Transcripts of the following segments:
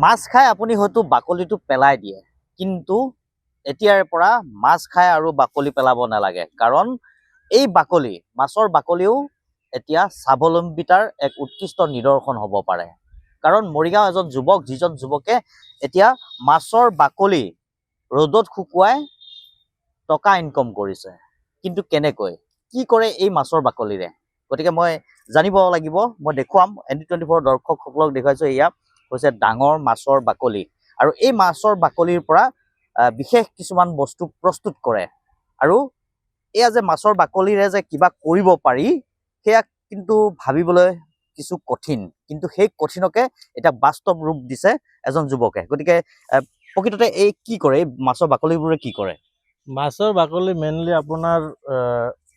মাছ খাই আপুনি হয়তো বাকলিটো পেলাই দিয়ে, কিন্তু এতিয়াৰ পৰা মাছ খাই আৰু বাকলি পেলাব নালাগে, কাৰণ এই বাকলি, মাছৰ বাকলিও এতিয়া স্বাৱলম্বিতাৰ এক উৎকৃষ্ট নিদৰ্শন হ'ব পাৰে। কাৰণ মৰিগাঁও এজন যুৱক, যিজন যুৱকে এতিয়া মাছৰ বাকলি ৰ'দত শুকুৱাই টকা ইনকম কৰিছে। কিন্তু কেনেকৈ, কি কৰে এই মাছৰ বাকলিৰে, গতিকে মই জানিব লাগিব। মই দেখুৱাম, ND24 দৰ্শকসকলক দেখুৱাইছোঁ। এয়া হৈছে ডাঙৰ মাছৰ বাকলি, আৰু এই মাছৰ বাকলিৰ পৰা বিশেষ কিছুমান বস্তু প্ৰস্তুত কৰে। আৰু এয়া যে মাছৰ বাকলিৰে যে কিবা কৰিব পাৰি, সেয়া কিন্তু ভাবিবলৈ কিছু কঠিন, কিন্তু সেই কঠিনকে এতিয়া বাস্তৱ ৰূপ দিছে এজন যুৱকে। গতিকে প্ৰকৃততে এই কি কৰে, এই মাছৰ বাকলিবোৰে কি কৰে? মাছৰ বাকলি মেইনলি আপোনাৰ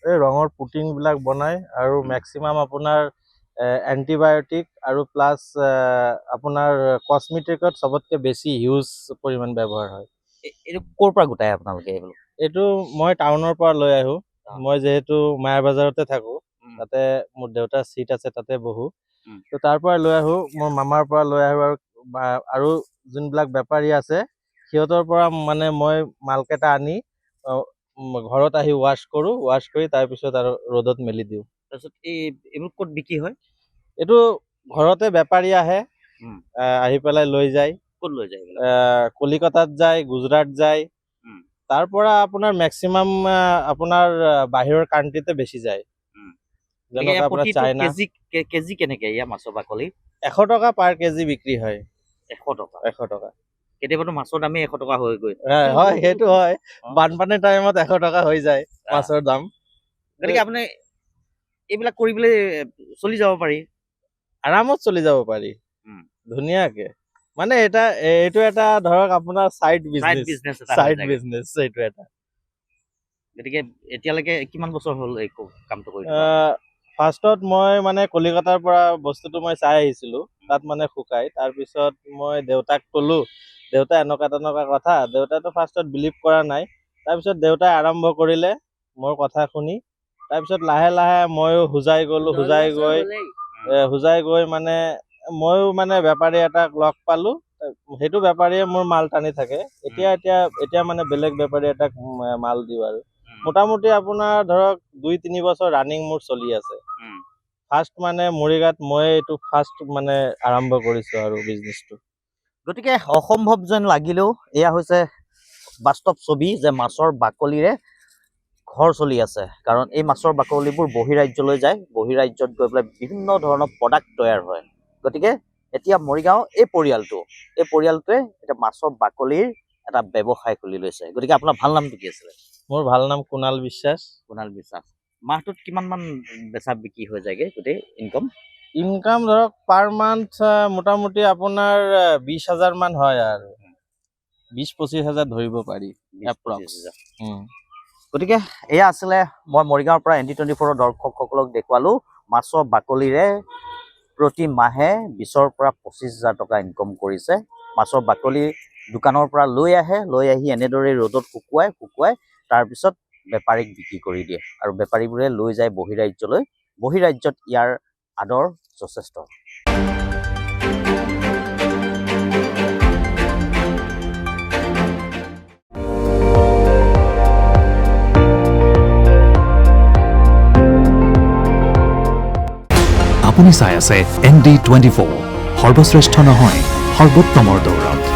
এই ৰঙৰ পুটিংবিলাক বনায়, আৰু মেক্সিমাম আপোনাৰ এণ্টিবায়'টিক আৰু প্লাছ আপোনাৰ কছমেটিকত চবতকৈ বেছি হিউজ পৰিমাণ ব্যৱহাৰ হয়। এইটো ক'ৰ পৰা গোটাই আপোনালোকে এইবোৰ? এইটো মই টাউনৰ পৰা লৈ আহোঁ। মই যিহেতু মায়াৰ বাজাৰতে থাকোঁ, তাতে মোৰ দেউতাৰ চিট আছে, তাতে বহোঁ। তো তাৰ পৰা লৈ আহোঁ, মোৰ মামাৰ পৰা লৈ আহোঁ, আৰু যোনবিলাক বেপাৰী আছে সিহঁতৰ পৰা মানে মই মালকেইটা আনি ঘৰত আহি ৱাশ্ব কৰোঁ, ৱাশ্ব কৰি তাৰপিছত আৰু ৰ'দত মেলি দিওঁ। তাৰপিছত এইবোৰ ক'ত বিক্ৰী হয়? এইটো ঘৰতে বেপাৰী আহে, আহি পেলাই লৈ যায়। ক'ত লৈ যায়? কলিকতাত যায়, গুজৰাট যায়, তাৰ পৰা আপোনাৰ মেক্সিমাম আপোনাৰ বাহিৰৰ কাণ্ট্ৰিতে বেছি যায়, যেনেকৈ আপোনাৰ চাইনা। কেজি কেনেকে ইয়াৰ মাছৰ বাকলি? 100 টকা পাৰ কেজি বিক্ৰী হয়। 100 টকা? 100 টকা। কেতিয়াবাতো মাছৰ দামেই 100 টকা হৈ গৈ। হয়, সেইটো হয়। বানপানীৰ টাইমত 100 টকা হৈ যায় মাছৰ দাম। গতিকে আপুনি এইবিলাক কৰি পেলাই চলি যাব পাৰি, আৰামত চলি যাব পাৰি ধুনীয়াকে। মানে এইটো এটা ধৰক আপোনাৰ চাইড বিজনেছ এইটো এটা। গতিকে এতিয়ালৈকে কিমান বছৰ হ'ল এই কামটো কৰি? ফাৰ্ষ্টত মই মানে কলিকতাৰ পৰা বস্তুটো মই চাই আহিছিলোঁ, তাত মানে শুকাই। তাৰপিছত মই দেউতাক ক'লোঁ, দেউতা এনেকুৱা কথা। দেউতাইতো ফাৰ্ষ্টত বিলিভ কৰা নাই। তাৰপিছত দেউতাই আৰম্ভ কৰিলে মোৰ কথা শুনি। তাৰপিছত লাহে লাহে ময়ো হুজাই গৈ মানে ময়ো মানে বেপাৰী এটাক লগ পালোঁ। সেইটো বেপাৰীয়ে মোৰ মাল টানি থাকে। এতিয়া মানে বেলেগ বেপাৰী এটাক মাল দিওঁ। আৰু মোটামুটি আপোনাৰ ধৰক 2-3 বছৰ ৰানিং মোৰ চলি আছে। ফাৰ্ষ্ট মানে মৰিগাঁৱত মই এইটো ফাৰ্ষ্ট মানে আৰম্ভ কৰিছোঁ আৰু বিজনেছটো। গতিকে অসম্ভৱ যেন লাগিলেও এয়া হৈছে বাস্তৱ ছবি, যে মাছৰ বাকলিৰে ঘৰ চলি আছে। কাৰণ এই মাছৰ বাকলিবোৰ বহিৰাজ্যলৈ যায়, বহিৰাজ্যত গৈ পেলাই বিভিন্ন ধৰণৰ প্ৰডাক্ট তৈয়াৰ হয়। গতিকে এতিয়া মৰিগাঁও এই পৰিয়ালটোৱে এতিয়া মাছৰ বাকলিৰ এটা ব্যৱসায় খুলি লৈছে। গতিকে আপোনাৰ ভাল নামটো কি আছিলে? মোৰ ভাল নাম কুণাল বিশ্বাস। কুণাল বিশ্বাস। মাহটোত কিমান মান বেচা বিক্ৰী হৈ যায়গে গোটেই ইনকাম ধৰক পাৰ মান্থ মোটামুটি আপোনাৰ 20,000 মান হয়, আৰু 20-25 হাজাৰ ধৰিব পাৰি। গতিকে এয়া আছিলে মই মৰিগাঁৱৰ পৰা ND24 দৰ্শকসকলক দেখুৱালো মাছৰ বাকলিৰে প্ৰতি মাহে 20ৰ পৰা 25,000 টকা ইনকম কৰিছে। মাছৰ বাকলি দোকানৰ পৰা লৈ আহি এনেদৰে ৰ'দত শুকুৱাই তাৰপিছত বেপাৰীক বিক্ৰী কৰি দিয়ে, আৰু বেপাৰীবোৰে লৈ যায় বহিৰাজ্যলৈ। বহিৰাজ্যত ইয়াৰ আদৰ যথেষ্ট। আপুনি চাই আছে ND24, সৰ্বশ্ৰেষ্ঠ নহয়, সৰ্বোত্তমৰ দৌৰত।